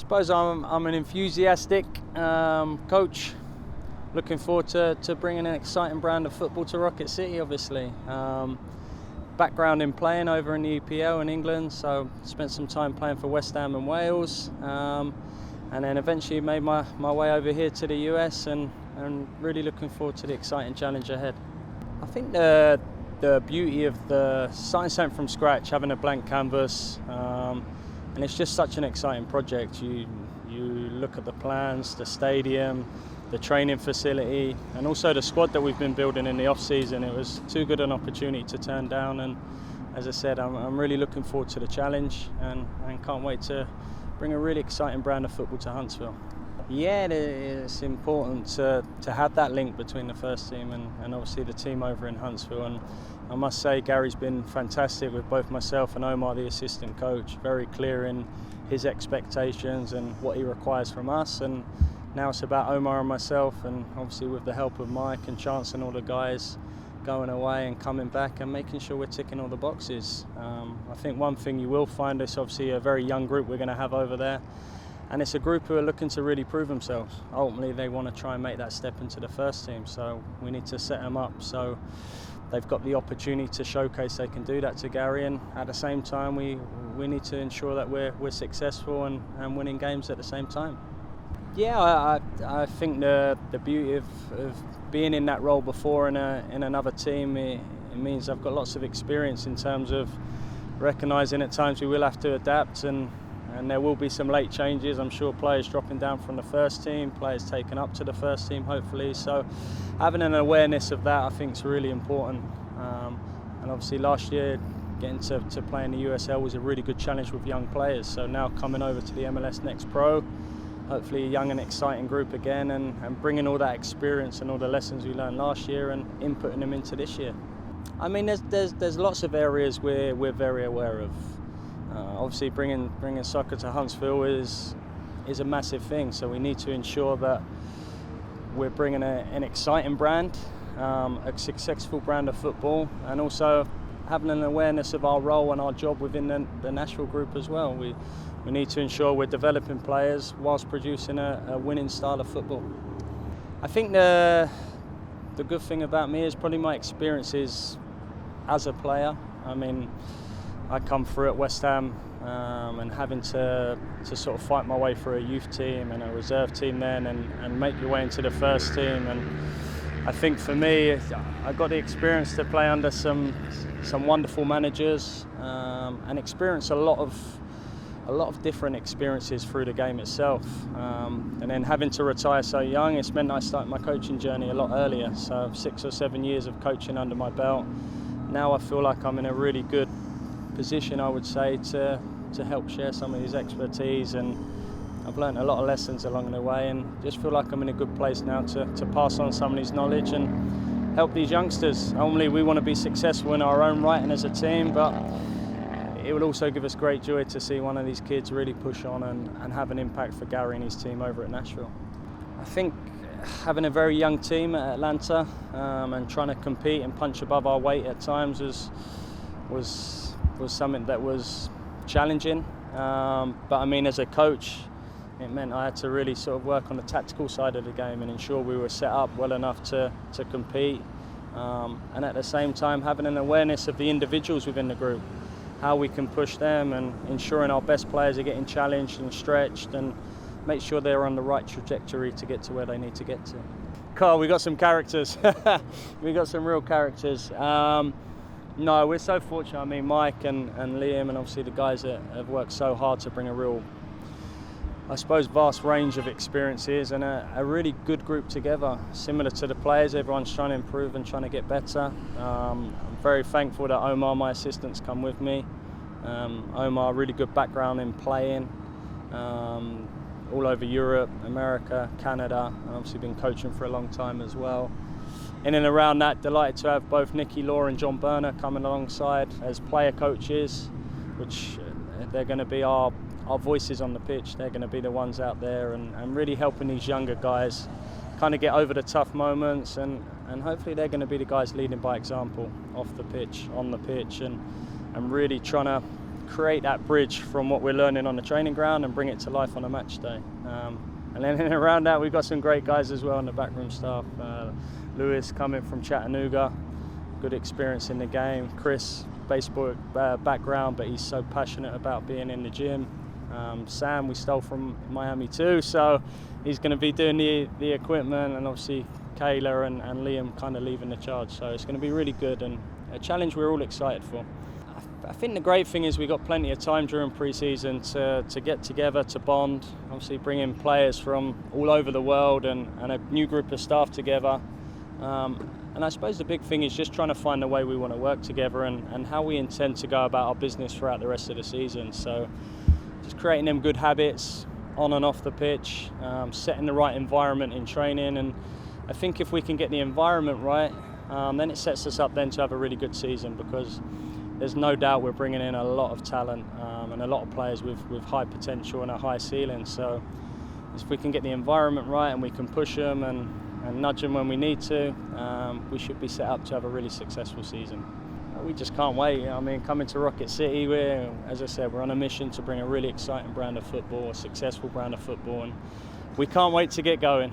suppose I'm an enthusiastic coach, looking forward to bringing an exciting brand of football to Rocket City, obviously. Background in playing over in the EPL in England, so spent some time playing for West Ham and Wales, and then eventually made my way over here to the US, and really looking forward to the exciting challenge ahead. I think the beauty of the starting something from scratch, having a blank canvas, and it's just such an exciting project. You look at the plans, the stadium, the training facility, and also the squad that we've been building in the off-season. It was too good an opportunity to turn down, and as I said, I'm really looking forward to the challenge and can't wait to bring a really exciting brand of football to Huntsville. Yeah, it's important to have that link between the first team and obviously the team over in Huntsville. And I must say, Gary's been fantastic with both myself and Omar, the assistant coach, very clear in his expectations and what he requires from us. And now it's about Omar and myself, and obviously with the help of Mike and Chance and all the guys, going away and coming back and making sure we're ticking all the boxes. I think one thing you will find is obviously a very young group we're going to have over there. And it's a group who are looking to really prove themselves. Ultimately, they want to try and make that step into the first team. So we need to set them up so they've got the opportunity to showcase they can do that to Gary. And at the same time, we need to ensure that we're successful and winning games at the same time. Yeah, I think the beauty of being in that role before in another team, it means I've got lots of experience in terms of recognising at times we will have to adapt, and there will be some late changes. I'm sure players dropping down from the first team, players taken up to the first team, hopefully. So having an awareness of that, I think, is really important. And obviously last year, getting to play in the USL was a really good challenge with young players. So now coming over to the MLS Next Pro, hopefully a young and exciting group again, and bringing all that experience and all the lessons we learned last year and inputting them into this year. I mean, there's lots of areas we're very aware of. Obviously, bringing soccer to Huntsville is a massive thing. So we need to ensure that we're bringing an exciting brand, a successful brand of football, and also having an awareness of our role and our job within the Nashville group as well. We need to ensure we're developing players whilst producing a winning style of football. I think the good thing about me is probably my experiences as a player. I mean, I come through at West Ham and having to sort of fight my way through a youth team and a reserve team then and make your way into the first team. And I think for me, I got the experience to play under some wonderful managers and experience a lot of different experiences through the game itself. And then having to retire so young, it's meant I started my coaching journey a lot earlier. So 6 or 7 years of coaching under my belt. Now I feel like I'm in a really good position, I would say, to help share some of his expertise, and I've learned a lot of lessons along the way, and just feel like I'm in a good place now to pass on some of his knowledge and help these youngsters. Ultimately, we want to be successful in our own right and as a team, but it will also give us great joy to see one of these kids really push on and have an impact for Gary and his team over at Nashville. I think having a very young team at Atlanta and trying to compete and punch above our weight at times was something that was challenging. But I mean, as a coach, it meant I had to really sort of work on the tactical side of the game and ensure we were set up well enough to compete. And at the same time, having an awareness of the individuals within the group, how we can push them, and ensuring our best players are getting challenged and stretched, and make sure they're on the right trajectory to get to where they need to get to. Carl, we got some characters. We got some real characters. No, we're so fortunate. I mean, Mike and Liam and obviously the guys that have worked so hard to bring a real, I suppose, vast range of experiences and a really good group together. Similar to the players, everyone's trying to improve and trying to get better. I'm very thankful that Omar, my assistant's come with me. Omar, really good background in playing all over Europe, America, Canada. I've obviously been coaching for a long time as well. In and around that, delighted to have both Nicky Law and John Berner coming alongside as player coaches, which they're going to be our voices on the pitch. They're going to be the ones out there and really helping these younger guys kind of get over the tough moments, and hopefully they're going to be the guys leading by example off the pitch, on the pitch, and really trying to create that bridge from what we're learning on the training ground and bring it to life on a match day. And then around that, we've got some great guys as well on the backroom staff. Lewis coming from Chattanooga, good experience in the game. Chris, baseball background, but he's so passionate about being in the gym. Sam, we stole from Miami too, so he's going to be doing the equipment, and obviously Kayla and Liam kind of leaving the charge. So it's going to be really good and a challenge we're all excited for. I think the great thing is we've got plenty of time during pre-season to get together, to bond, obviously bring in players from all over the world and a new group of staff together. And I suppose the big thing is just trying to find the way we want to work together and how we intend to go about our business throughout the rest of the season. So just creating them good habits on and off the pitch, setting the right environment in training. And I think if we can get the environment right, then it sets us up then to have a really good season, because there's no doubt we're bringing in a lot of talent and a lot of players with high potential and a high ceiling. So if we can get the environment right and we can push them and nudge them when we need to, we should be set up to have a really successful season. We just can't wait. I mean, coming to Rocket City, as I said, we're on a mission to bring a really exciting brand of football, a successful brand of football, and we can't wait to get going.